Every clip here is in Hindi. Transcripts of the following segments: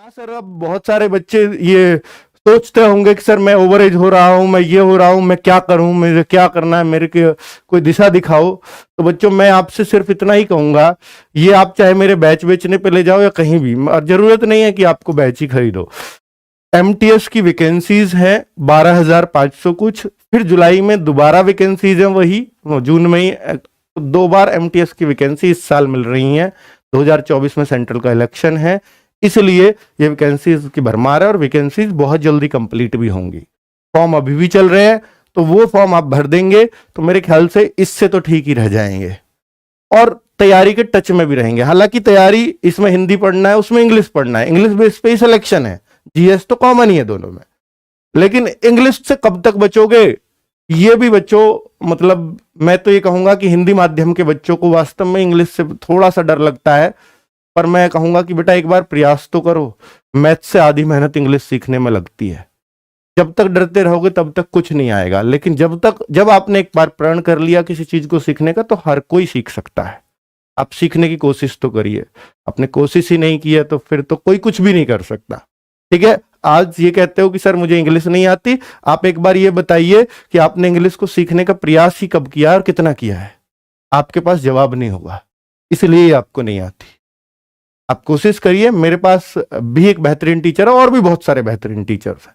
हाँ सर, अब बहुत सारे बच्चे ये सोचते होंगे कि सर मैं ओवर एज हो रहा हूँ, मैं ये हो रहा हूँ, मैं क्या करूँ, मुझे क्या करना है, मेरे को कोई दिशा दिखाओ। तो बच्चों मैं आपसे सिर्फ इतना ही कहूंगा, ये आप चाहे मेरे बैच बेचने पे ले जाओ या कहीं भी, जरूरत नहीं है कि आपको बैच ही खरीदो। एमटीएस की वैकेंसीज है 12,500 कुछ, फिर जुलाई में दोबारा वैकेंसीज है, वही जून में ही 2 बार एमटीएस की वैकेंसी इस साल मिल रही हैं। 2024 में सेंट्रल का इलेक्शन है, इसलिए ये वैकेंसीज की भरमार है और वैकेंसीज बहुत जल्दी कंप्लीट भी होंगी। फॉर्म अभी भी चल रहे हैं, तो वो फॉर्म आप भर देंगे तो मेरे ख्याल से इससे तो ठीक ही रह जाएंगे और तैयारी के टच में भी रहेंगे। हालांकि तैयारी इसमें हिंदी पढ़ना है, उसमें इंग्लिश पढ़ना है, इंग्लिश बेस पे ही सिलेक्शन है, जीएस तो कॉमन ही है दोनों में। लेकिन इंग्लिश से कब तक बचोगे, ये भी बच्चों, मतलब मैं तो ये कहूंगा कि हिंदी माध्यम के बच्चों को वास्तव में इंग्लिश से थोड़ा सा डर लगता है, पर मैं कहूंगा कि बेटा एक बार प्रयास तो करो। मैथ से आधी मेहनत इंग्लिश सीखने में लगती है। जब तक डरते रहोगे तब तक कुछ नहीं आएगा, लेकिन जब आपने एक बार प्रण कर लिया किसी चीज को सीखने का, तो हर कोई सीख सकता है। आप सीखने की कोशिश तो करिए, आपने कोशिश ही नहीं की है तो फिर तो कोई कुछ भी नहीं कर सकता। ठीक है, आज ये कहते हो कि सर मुझे इंग्लिश नहीं आती, आप एक बार ये बताइए कि आपने इंग्लिश को सीखने का प्रयास ही कब किया और कितना किया है। आपके पास जवाब नहीं होगा, इसलिए आपको नहीं आती। आप कोशिश करिए। मेरे पास भी एक बेहतरीन टीचर है और भी बहुत सारे बेहतरीन टीचर्स हैं।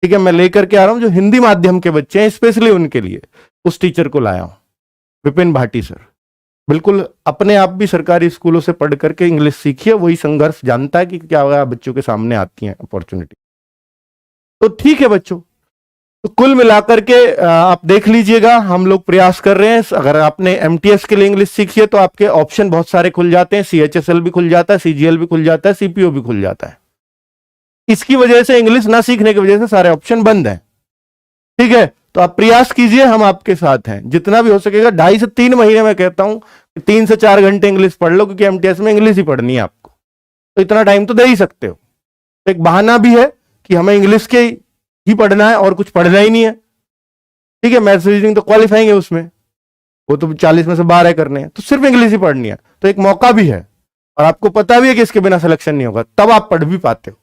ठीक है, मैं लेकर के आ रहा हूं जो हिंदी माध्यम के बच्चे हैं, स्पेशली उनके लिए उस टीचर को लाया हूं, विपिन भाटी सर। बिल्कुल अपने आप भी सरकारी स्कूलों से पढ़ करके इंग्लिश सीखिए, वही संघर्ष जानता है कि क्या बच्चों के सामने आती हैं अपॉर्चुनिटी। तो ठीक है बच्चों, तो कुल मिलाकर के आप देख लीजिएगा, हम लोग प्रयास कर रहे हैं। अगर आपने एमटीएस के लिए इंग्लिश सीखी है तो आपके ऑप्शन बहुत सारे खुल जाते हैं, सीएचएसएल भी खुल जाता है, सीजीएल भी खुल जाता है, सीपीओ भी खुल जाता है। इसकी वजह से, इंग्लिश ना सीखने की वजह से सारे ऑप्शन बंद हैं। ठीक है, तो आप प्रयास कीजिए, हम आपके साथ हैं। जितना भी हो सकेगा 2.5 से 3 महीने में कहता हूं, 3 से 4 घंटे इंग्लिश पढ़ लो, क्योंकि एमटीएस में इंग्लिश ही पढ़नी है आपको, तो इतना टाइम तो दे ही सकते हो। तो एक बहाना भी है कि हमें इंग्लिश के ही पढ़ना है और कुछ पढ़ना ही नहीं है। ठीक है, मैथ्स रीजनिंग तो क्वालिफाइंग है उसमें, वो तो 40 में से 12 करने हैं, तो सिर्फ इंग्लिश ही पढ़नी है। तो एक मौका भी है और आपको पता भी है कि इसके बिना सिलेक्शन नहीं होगा, तब आप पढ़ भी पाते हो।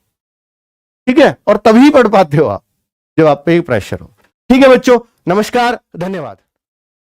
ठीक है, और तभी पढ़ पाते हो आप जब आप पे एक प्रेशर हो। ठीक है बच्चों, नमस्कार, धन्यवाद।